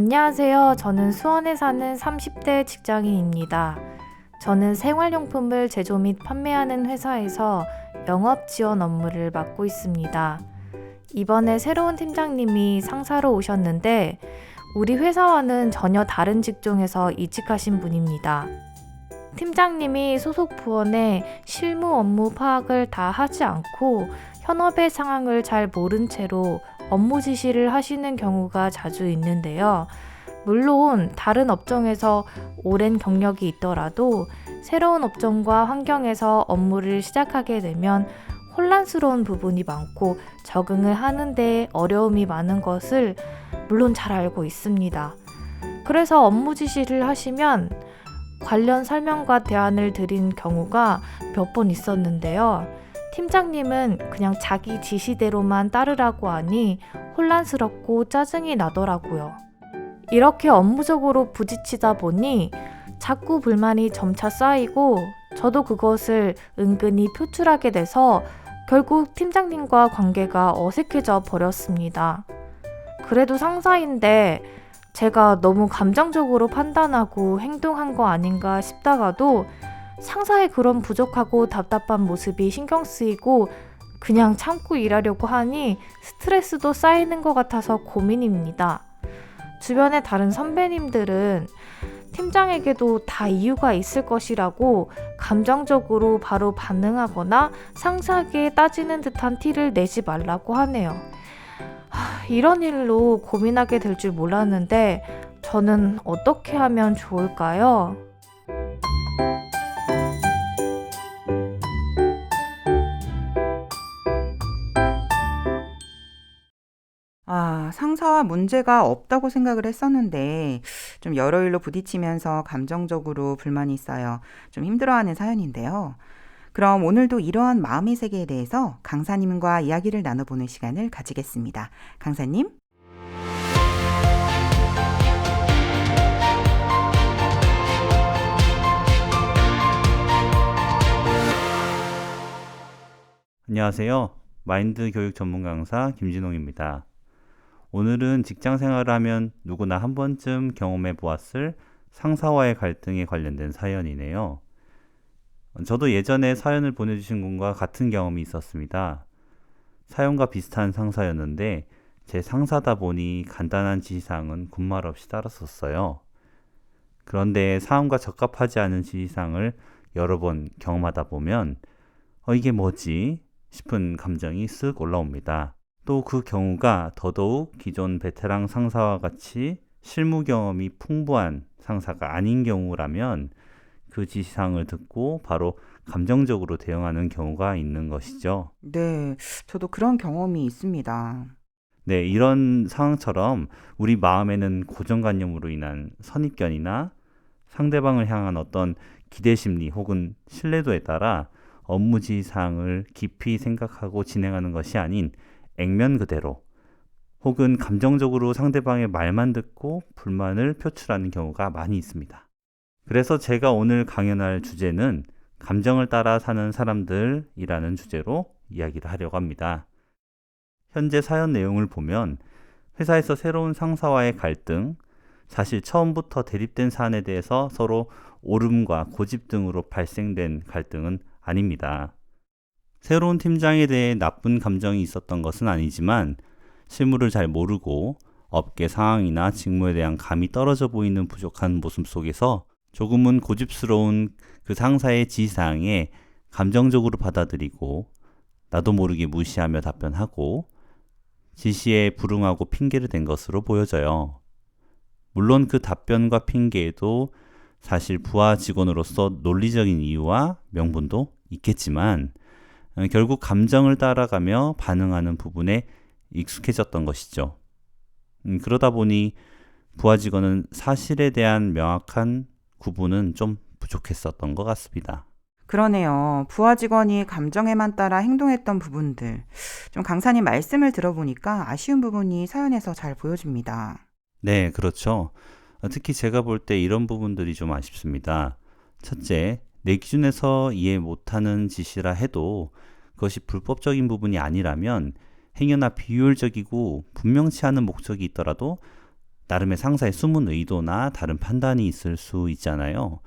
안녕하세요. 저는 수원에 사는 30대 직장인입니다. 저는 생활용품을 제조 및 판매하는 회사에서 영업 지원 업무를 맡고 있습니다. 이번에 새로운 팀장님이 상사로 오셨는데 우리 회사와는 전혀 다른 직종에서 이직하신 분입니다. 팀장님이 소속 부원의 실무 업무 파악을 다 하지 않고 현업의 상황을 잘 모른 채로 업무 지시를 하시는 경우가 자주 있는데요. 물론 다른 업종에서 오랜 경력이 있더라도 새로운 업종과 환경에서 업무를 시작하게 되면 혼란스러운 부분이 많고 적응을 하는 데 어려움이 많은 것을 물론 잘 알고 있습니다. 그래서 업무 지시를 하시면 관련 설명과 대안을 드린 경우가 몇 번 있었는데요. 팀장님은 그냥 자기 지시대로만 따르라고 하니 혼란스럽고 짜증이 나더라고요. 이렇게 업무적으로 부딪히다 보니 자꾸 불만이 점차 쌓이고 저도 그것을 은근히 표출하게 돼서 결국 팀장님과 관계가 어색해져 버렸습니다. 그래도 상사인데 제가 너무 감정적으로 판단하고 행동한 거 아닌가 싶다가도 상사의 그런 부족하고 답답한 모습이 신경 쓰이고 그냥 참고 일하려고 하니 스트레스도 쌓이는 것 같아서 고민입니다. 주변의 다른 선배님들은 팀장에게도 다 이유가 있을 것이라고 감정적으로 바로 반응하거나 상사에게 따지는 듯한 티를 내지 말라고 하네요. 이런 일로 고민하게 될 줄 몰랐는데 저는 어떻게 하면 좋을까요? 상사와 문제가 없다고 생각을 했었는데 좀 여러 일로 부딪히면서 감정적으로 불만이 있어요. 좀 힘들어하는 사연인데요. 그럼 오늘도 이러한 마음의 세계에 대해서 강사님과 이야기를 나눠보는 시간을 가지겠습니다. 강사님? 안녕하세요. 마인드 교육 전문 강사 김진홍입니다. 오늘은 직장 생활을 하면 누구나 한 번쯤 경험해 보았을 상사와의 갈등에 관련된 사연이네요. 저도 예전에 사연을 보내주신 분과 같은 경험이 있었습니다. 사연과 비슷한 상사였는데 제 상사다 보니 간단한 지시사항은 군말 없이 따랐었어요. 그런데 상황과 적합하지 않은 지시사항을 여러 번 경험하다 보면 이게 뭐지? 싶은 감정이 쓱 올라옵니다. 또 그 경우가 더더욱 기존 베테랑 상사와 같이 실무 경험이 풍부한 상사가 아닌 경우라면 그 지시사항을 듣고 바로 감정적으로 대응하는 경우가 있는 것이죠. 네, 저도 그런 경험이 있습니다. 네, 이런 상황처럼 우리 마음에는 고정관념으로 인한 선입견이나 상대방을 향한 어떤 기대 심리 혹은 신뢰도에 따라 업무 지시사항을 깊이 생각하고 진행하는 것이 아닌 액면 그대로 혹은 감정적으로 상대방의 말만 듣고 불만을 표출하는 경우가 많이 있습니다. 그래서 제가 오늘 강연할 주제는 감정을 따라 사는 사람들이라는 주제로 이야기를 하려고 합니다. 현재 사연 내용을 보면 회사에서 새로운 상사와의 갈등, 사실 처음부터 대립된 사안에 대해서 서로 오름과 고집 등으로 발생된 갈등은 아닙니다. 새로운 팀장에 대해 나쁜 감정이 있었던 것은 아니지만 실무를 잘 모르고 업계 상황이나 직무에 대한 감이 떨어져 보이는 부족한 모습 속에서 조금은 고집스러운 그 상사의 지시사항에 감정적으로 받아들이고 나도 모르게 무시하며 답변하고 지시에 불응하고 핑계를 댄 것으로 보여져요. 물론 그 답변과 핑계에도 사실 부하 직원으로서 논리적인 이유와 명분도 있겠지만 결국 감정을 따라가며 반응하는 부분에 익숙해졌던 것이죠. 그러다 보니 부하 직원은 사실에 대한 명확한 구분은 좀 부족했었던 것 같습니다. 그러네요. 부하 직원이 감정에만 따라 행동했던 부분들. 좀 강사님 말씀을 들어보니까 아쉬운 부분이 사연에서 잘 보여집니다. 네, 그렇죠. 특히 제가 볼 때 이런 부분들이 좀 아쉽습니다. 첫째, 내 기준에서 이해 못하는 지시라 해도 그것이 불법적인 부분이 아니라면 행여나 비효율적이고 분명치 않은 목적이 있더라도 나름의 상사의 숨은 의도나 다른 판단이 있을 수 있잖아요.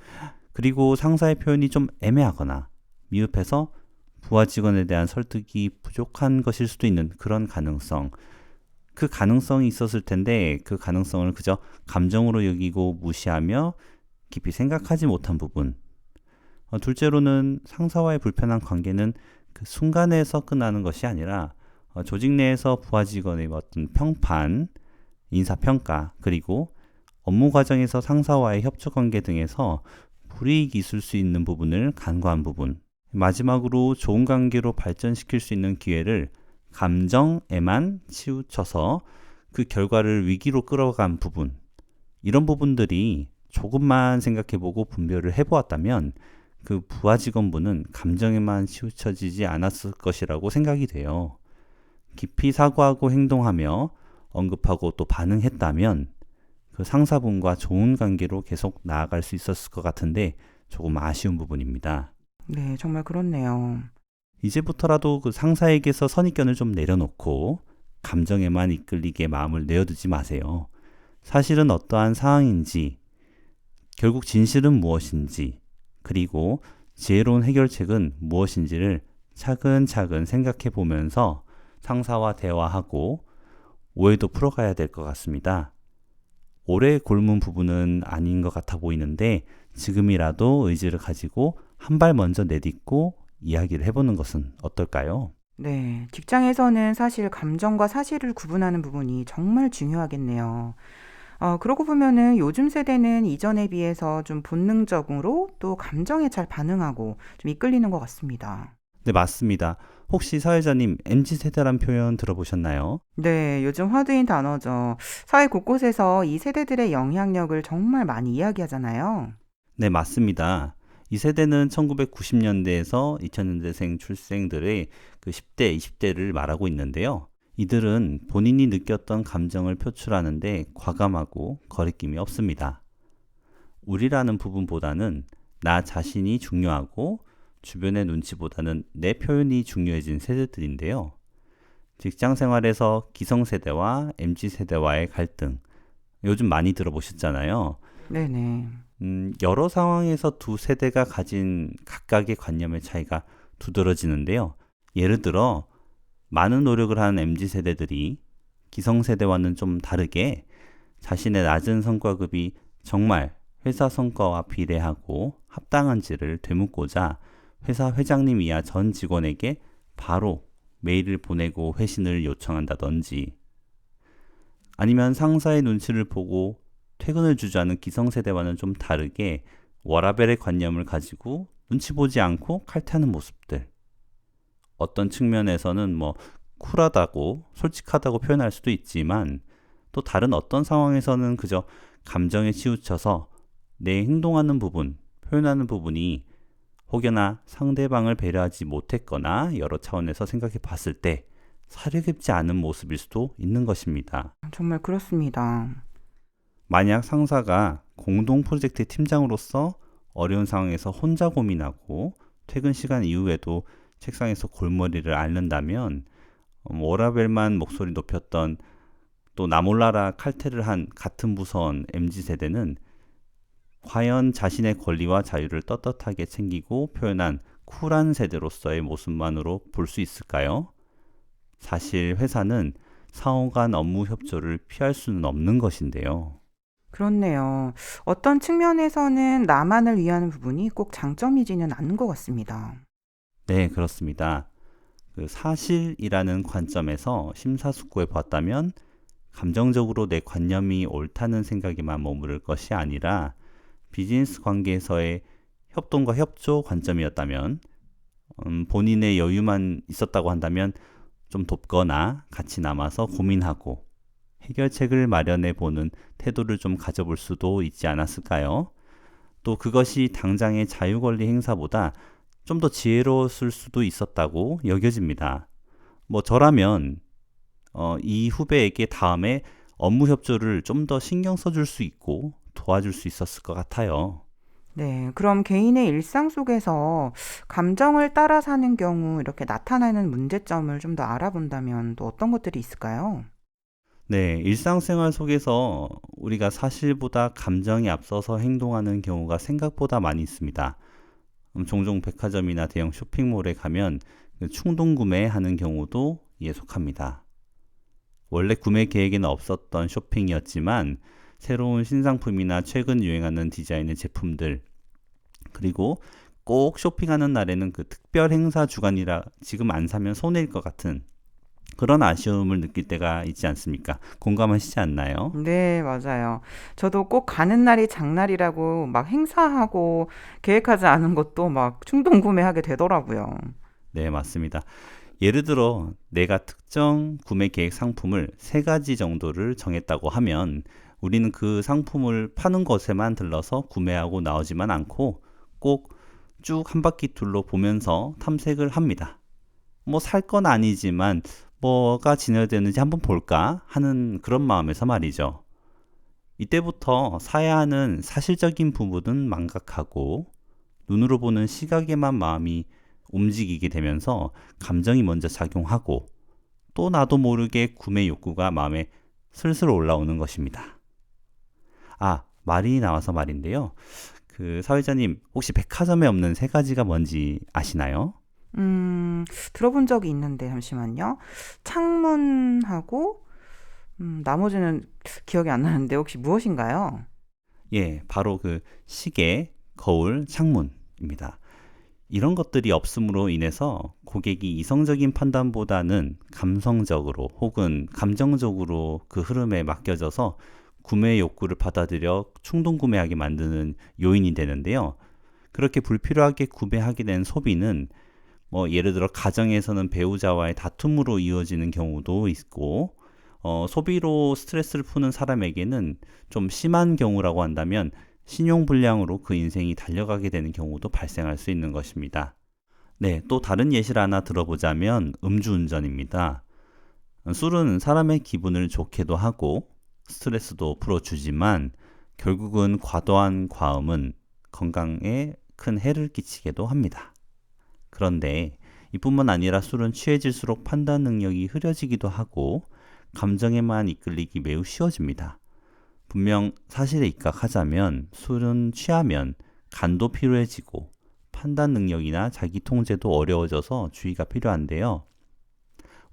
그리고 상사의 표현이 좀 애매하거나 미흡해서 부하 직원에 대한 설득이 부족한 것일 수도 있는 그런 가능성. 그 가능성이 있었을 텐데 그 가능성을 그저 감정으로 여기고 무시하며 깊이 생각하지 못한 부분. 둘째로는 상사와의 불편한 관계는 그 순간에서 끝나는 것이 아니라 조직 내에서 부하 직원의 어떤 평판, 인사평가, 그리고 업무 과정에서 상사와의 협조 관계 등에서 불이익이 있을 수 있는 부분을 간과한 부분. 마지막으로 좋은 관계로 발전시킬 수 있는 기회를 감정에만 치우쳐서 그 결과를 위기로 끌어간 부분. 이런 부분들이 조금만 생각해보고 분별을 해보았다면 그 부하 직원분은 감정에만 치우쳐지지 않았을 것이라고 생각이 돼요. 깊이 사고하고 행동하며 언급하고 또 반응했다면 그 상사분과 좋은 관계로 계속 나아갈 수 있었을 것 같은데 조금 아쉬운 부분입니다. 네, 정말 그렇네요. 이제부터라도 그 상사에게서 선입견을 좀 내려놓고 감정에만 이끌리게 마음을 내어두지 마세요. 사실은 어떠한 상황인지, 결국 진실은 무엇인지, 그리고 지혜로운 해결책은 무엇인지를 차근차근 생각해 보면서 상사와 대화하고 오해도 풀어가야 될 것 같습니다. 오래 골문 부분은 아닌 것 같아 보이는데 지금이라도 의지를 가지고 한 발 먼저 내딛고 이야기를 해보는 것은 어떨까요? 네, 직장에서는 사실 감정과 사실을 구분하는 부분이 정말 중요하겠네요. 그러고 보면은 요즘 세대는 이전에 비해서 좀 본능적으로 또 감정에 잘 반응하고 좀 이끌리는 것 같습니다. 네, 맞습니다. 혹시 사회자님 MZ세대란 표현 들어보셨나요? 네, 요즘 화두인 단어죠. 사회 곳곳에서 이 세대들의 영향력을 정말 많이 이야기하잖아요. 네, 맞습니다. 이 세대는 1990년대에서 2000년대생 출생들의 그 10대, 20대를 말하고 있는데요. 이들은 본인이 느꼈던 감정을 표출하는데 과감하고 거리낌이 없습니다. 우리라는 부분보다는 나 자신이 중요하고 주변의 눈치보다는 내 표현이 중요해진 세대들인데요. 직장 생활에서 기성세대와 MZ세대와의 갈등, 요즘 많이 들어보셨잖아요. 네네. 여러 상황에서 두 세대가 가진 각각의 관념의 차이가 두드러지는데요. 예를 들어 많은 노력을 한 MZ세대들이 기성세대와는 좀 다르게 자신의 낮은 성과급이 정말 회사 성과와 비례하고 합당한지를 되묻고자 회사 회장님 이하 전 직원에게 바로 메일을 보내고 회신을 요청한다든지, 아니면 상사의 눈치를 보고 퇴근을 주저하는 기성세대와는 좀 다르게 워라밸의 관념을 가지고 눈치 보지 않고 칼퇴하는 모습들. 어떤 측면에서는 쿨하다고 솔직하다고 표현할 수도 있지만 또 다른 어떤 상황에서는 그저 감정에 치우쳐서 내 행동하는 부분, 표현하는 부분이 혹여나 상대방을 배려하지 못했거나 여러 차원에서 생각해 봤을 때 사려 깊지 않은 모습일 수도 있는 것입니다. 정말 그렇습니다. 만약 상사가 공동 프로젝트 팀장으로서 어려운 상황에서 혼자 고민하고 퇴근 시간 이후에도 책상에서 골머리를 앓는다면 워라밸만 목소리 높였던 또 나 몰라라 칼퇴를 한 같은 부서원 MZ세대는 과연 자신의 권리와 자유를 떳떳하게 챙기고 표현한 쿨한 세대로서의 모습만으로 볼 수 있을까요? 사실 회사는 상호 간 업무 협조를 피할 수는 없는 것인데요. 그렇네요. 어떤 측면에서는 나만을 위하는 부분이 꼭 장점이지는 않는 것 같습니다. 네, 그렇습니다. 그 사실이라는 관점에서 심사숙고해 봤다면 감정적으로 내 관념이 옳다는 생각에만 머무를 것이 아니라 비즈니스 관계에서의 협동과 협조 관점이었다면 본인의 여유만 있었다고 한다면 좀 돕거나 같이 남아서 고민하고 해결책을 마련해 보는 태도를 좀 가져볼 수도 있지 않았을까요? 또 그것이 당장의 자유권리 행사보다 좀 더 지혜로웠을 수도 있었다고 여겨집니다. 저라면 이 후배에게 다음에 업무 협조를 좀 더 신경 써줄 수 있고 도와줄 수 있었을 것 같아요. 네, 그럼 개인의 일상 속에서 감정을 따라 사는 경우 이렇게 나타나는 문제점을 좀 더 알아본다면 또 어떤 것들이 있을까요? 네, 일상생활 속에서 우리가 사실보다 감정이 앞서서 행동하는 경우가 생각보다 많이 있습니다. 종종 백화점이나 대형 쇼핑몰에 가면 그 충동 구매하는 경우도 이에 속합니다. 원래 구매 계획에는 없었던 쇼핑이었지만 새로운 신상품이나 최근 유행하는 디자인의 제품들, 그리고 꼭 쇼핑하는 날에는 그 특별 행사 주간이라 지금 안 사면 손해일 것 같은 그런 아쉬움을 느낄 때가 있지 않습니까? 공감하시지 않나요? 네, 맞아요. 저도 꼭 가는 날이 장날이라고 막 행사하고 계획하지 않은 것도 막 충동 구매하게 되더라고요. 네, 맞습니다. 예를 들어 내가 특정 구매 계획 상품을 세 가지 정도를 정했다고 하면 우리는 그 상품을 파는 곳에만 들러서 구매하고 나오지만 않고 꼭 쭉 한 바퀴 둘러보면서 탐색을 합니다. 뭐 살 건 아니지만 뭐가 진열되는지 한번 볼까 하는 그런 마음에서 말이죠. 이때부터 사야 하는 사실적인 부분은 망각하고 눈으로 보는 시각에만 마음이 움직이게 되면서 감정이 먼저 작용하고 또 나도 모르게 구매 욕구가 마음에 슬슬 올라오는 것입니다. 아, 말이 나와서 말인데요. 그 사회자님, 혹시 백화점에 없는 세 가지가 뭔지 아시나요? 들어본 적이 있는데 잠시만요. 창문하고 나머지는 기억이 안 나는데 혹시 무엇인가요? 예, 바로 그 시계, 거울, 창문입니다. 이런 것들이 없음으로 인해서 고객이 이성적인 판단보다는 감성적으로 혹은 감정적으로 그 흐름에 맡겨져서 구매 욕구를 받아들여 충동 구매하게 만드는 요인이 되는데요. 그렇게 불필요하게 구매하게 된 소비는 뭐 예를 들어 가정에서는 배우자와의 다툼으로 이어지는 경우도 있고 소비로 스트레스를 푸는 사람에게는 좀 심한 경우라고 한다면 신용불량으로 그 인생이 달려가게 되는 경우도 발생할 수 있는 것입니다. 네, 또 다른 예시를 하나 들어보자면 음주운전입니다. 술은 사람의 기분을 좋게도 하고 스트레스도 풀어주지만 결국은 과도한 과음은 건강에 큰 해를 끼치기도 합니다. 그런데 이뿐만 아니라 술은 취해질수록 판단 능력이 흐려지기도 하고 감정에만 이끌리기 매우 쉬워집니다. 분명 사실에 입각하자면 술은 취하면 간도 피로해지고 판단 능력이나 자기 통제도 어려워져서 주의가 필요한데요.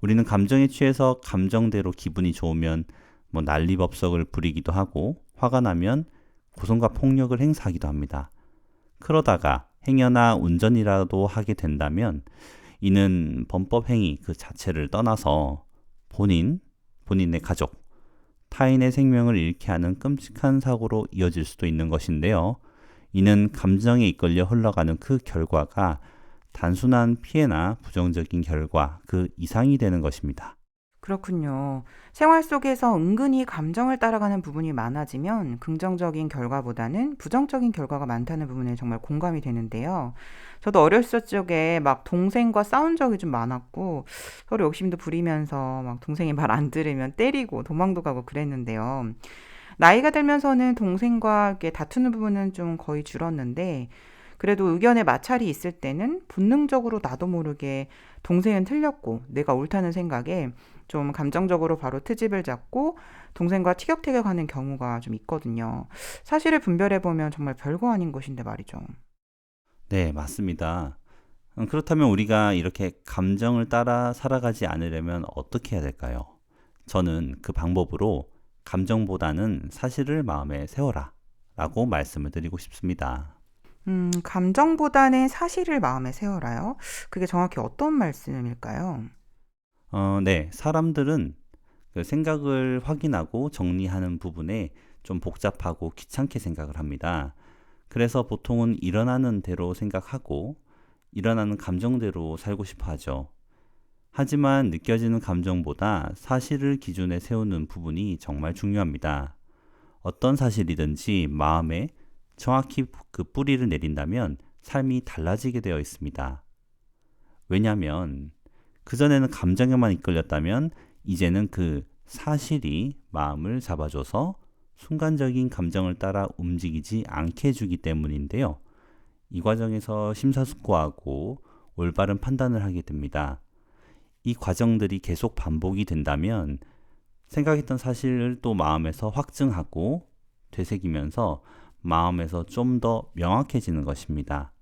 우리는 감정에 취해서 감정대로 기분이 좋으면 뭐 난리법석을 부리기도 하고 화가 나면 고성과 폭력을 행사하기도 합니다. 그러다가 행여나 운전이라도 하게 된다면 이는 범법 행위 그 자체를 떠나서 본인의 가족, 타인의 생명을 잃게 하는 끔찍한 사고로 이어질 수도 있는 것인데요. 이는 감정에 이끌려 흘러가는 그 결과가 단순한 피해나 부정적인 결과 그 이상이 되는 것입니다. 그렇군요. 생활 속에서 은근히 감정을 따라가는 부분이 많아지면 긍정적인 결과보다는 부정적인 결과가 많다는 부분에 정말 공감이 되는데요. 저도 어렸을 적에 막 동생과 싸운 적이 좀 많았고 서로 욕심도 부리면서 막 동생이 말 안 들으면 때리고 도망도 가고 그랬는데요. 나이가 들면서는 동생과 이렇게 다투는 부분은 좀 거의 줄었는데 그래도 의견에 마찰이 있을 때는 본능적으로 나도 모르게 동생은 틀렸고 내가 옳다는 생각에 좀 감정적으로 바로 트집을 잡고 동생과 티격태격하는 경우가 좀 있거든요. 사실을 분별해보면 정말 별거 아닌 것인데 말이죠. 네, 맞습니다. 그렇다면 우리가 이렇게 감정을 따라 살아가지 않으려면 어떻게 해야 될까요? 저는 그 방법으로 감정보다는 사실을 마음에 세워라 라고 말씀을 드리고 싶습니다. 감정보다는 사실을 마음에 세워라요? 그게 정확히 어떤 말씀일까요? 네, 사람들은 그 생각을 확인하고 정리하는 부분에 좀 복잡하고 귀찮게 생각을 합니다. 그래서 보통은 일어나는 대로 생각하고 일어나는 감정대로 살고 싶어 하죠. 하지만 느껴지는 감정보다 사실을 기준에 세우는 부분이 정말 중요합니다. 어떤 사실이든지 마음에 정확히 그 뿌리를 내린다면 삶이 달라지게 되어 있습니다. 왜냐하면 그전에는 감정에만 이끌렸다면 이제는 그 사실이 마음을 잡아줘서 순간적인 감정을 따라 움직이지 않게 해주기 때문인데요. 이 과정에서 심사숙고하고 올바른 판단을 하게 됩니다. 이 과정들이 계속 반복이 된다면 생각했던 사실을 또 마음에서 확증하고 되새기면서 마음에서 좀 더 명확해지는 것입니다.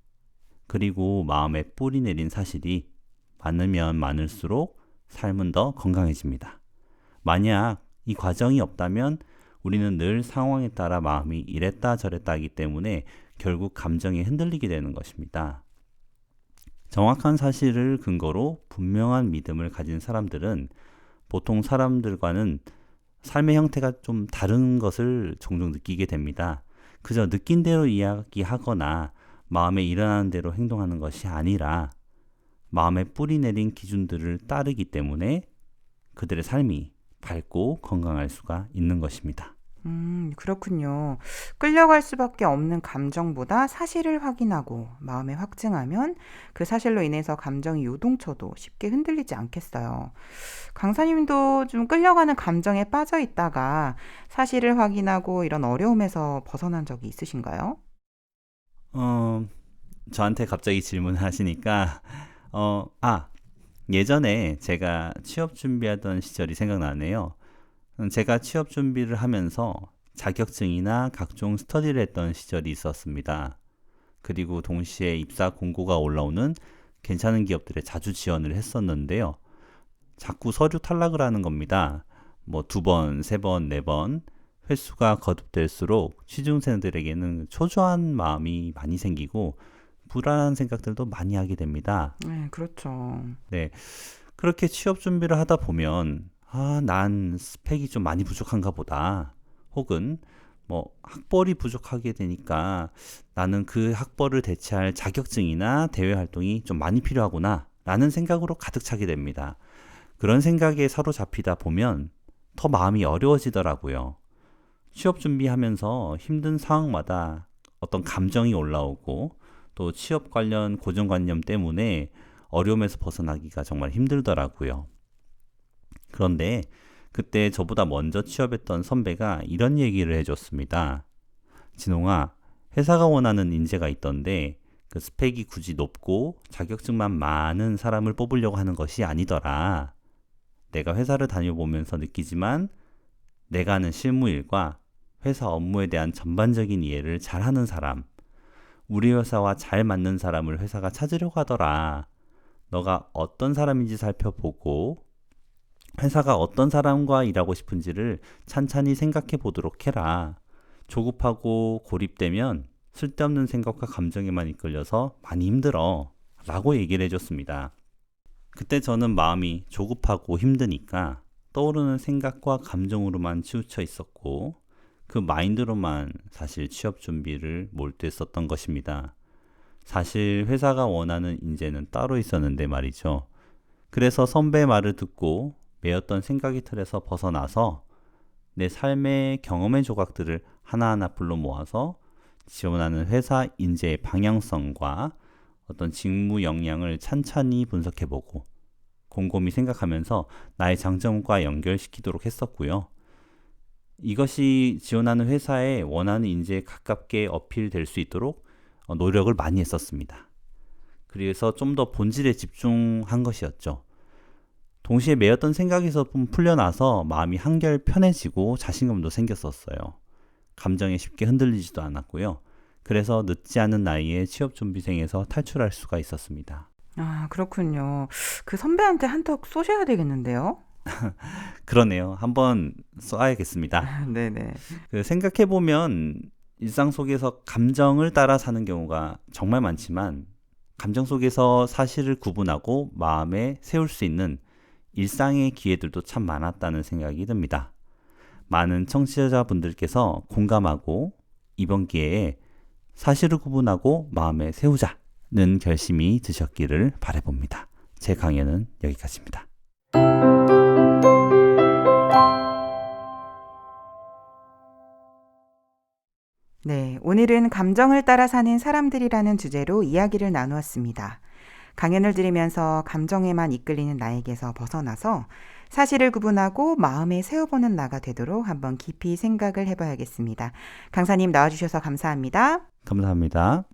그리고 마음에 뿌리 내린 사실이 많으면 많을수록 삶은 더 건강해집니다. 만약 이 과정이 없다면 우리는 늘 상황에 따라 마음이 이랬다 저랬다 하기 때문에 결국 감정이 흔들리게 되는 것입니다. 정확한 사실을 근거로 분명한 믿음을 가진 사람들은 보통 사람들과는 삶의 형태가 좀 다른 것을 종종 느끼게 됩니다. 그저 느낀 대로 이야기하거나 마음에 일어나는 대로 행동하는 것이 아니라 마음에 뿌리 내린 기준들을 따르기 때문에 그들의 삶이 밝고 건강할 수가 있는 것입니다. 그렇군요. 끌려갈 수밖에 없는 감정보다 사실을 확인하고 마음에 확증하면 그 사실로 인해서 감정이 요동쳐도 쉽게 흔들리지 않겠어요. 강사님도 좀 끌려가는 감정에 빠져 있다가 사실을 확인하고 이런 어려움에서 벗어난 적이 있으신가요? 저한테 갑자기 질문을 하시니까 예전에 제가 취업 준비하던 시절이 생각나네요. 제가 취업 준비를 하면서 자격증이나 각종 스터디를 했던 시절이 있었습니다. 그리고 동시에 입사 공고가 올라오는 괜찮은 기업들에 자주 지원을 했었는데요. 자꾸 서류 탈락을 하는 겁니다. 뭐 2번, 3번, 4번 횟수가 거듭될수록 취준생들에게는 초조한 마음이 많이 생기고 불안한 생각들도 많이 하게 됩니다. 네, 그렇죠. 네, 그렇게 취업 준비를 하다 보면 난 스펙이 좀 많이 부족한가 보다. 혹은 뭐 학벌이 부족하게 되니까 나는 그 학벌을 대체할 자격증이나 대외 활동이 좀 많이 필요하구나 라는 생각으로 가득 차게 됩니다. 그런 생각에 사로잡히다 보면 더 마음이 어려워지더라고요. 취업 준비하면서 힘든 상황마다 어떤 감정이 올라오고 또 취업 관련 고정관념 때문에 어려움에서 벗어나기가 정말 힘들더라고요. 그런데 그때 저보다 먼저 취업했던 선배가 이런 얘기를 해줬습니다. 진홍아, 회사가 원하는 인재가 있던데 그 스펙이 굳이 높고 자격증만 많은 사람을 뽑으려고 하는 것이 아니더라. 내가 회사를 다녀보면서 느끼지만 내가 하는 실무일과 회사 업무에 대한 전반적인 이해를 잘하는 사람, 우리 회사와 잘 맞는 사람을 회사가 찾으려고 하더라. 너가 어떤 사람인지 살펴보고 회사가 어떤 사람과 일하고 싶은지를 찬찬히 생각해 보도록 해라. 조급하고 고립되면 쓸데없는 생각과 감정에만 이끌려서 많이 힘들어. 라고 얘기를 해줬습니다. 그때 저는 마음이 조급하고 힘드니까 떠오르는 생각과 감정으로만 치우쳐 있었고 그 마인드로만 사실 취업 준비를 몰두했었던 것입니다. 사실 회사가 원하는 인재는 따로 있었는데 말이죠. 그래서 선배의 말을 듣고 매였던 생각의 틀에서 벗어나서 내 삶의 경험의 조각들을 하나하나 불러 모아서 지원하는 회사 인재의 방향성과 어떤 직무 역량을 찬찬히 분석해보고 곰곰이 생각하면서 나의 장점과 연결시키도록 했었고요. 이것이 지원하는 회사에 원하는 인재에 가깝게 어필될 수 있도록 노력을 많이 했었습니다. 그래서 좀 더 본질에 집중한 것이었죠. 동시에 매였던 생각에서 좀 풀려나서 마음이 한결 편해지고 자신감도 생겼었어요. 감정에 쉽게 흔들리지도 않았고요. 그래서 늦지 않은 나이에 취업준비생에서 탈출할 수가 있었습니다. 그렇군요. 그 선배한테 한턱 쏘셔야 되겠는데요? 그러네요. 한번 쏴야겠습니다. 네네. 생각해보면 일상 속에서 감정을 따라 사는 경우가 정말 많지만 감정 속에서 사실을 구분하고 마음에 세울 수 있는 일상의 기회들도 참 많았다는 생각이 듭니다. 많은 청취자분들께서 공감하고 이번 기회에 사실을 구분하고 마음에 세우자는 결심이 드셨기를 바라봅니다. 제 강연은 여기까지입니다. 네, 오늘은 감정을 따라 사는 사람들이라는 주제로 이야기를 나누었습니다. 강연을 들으면서 감정에만 이끌리는 나에게서 벗어나서 사실을 구분하고 마음에 세워보는 나가 되도록 한번 깊이 생각을 해봐야겠습니다. 강사님 나와주셔서 감사합니다. 감사합니다.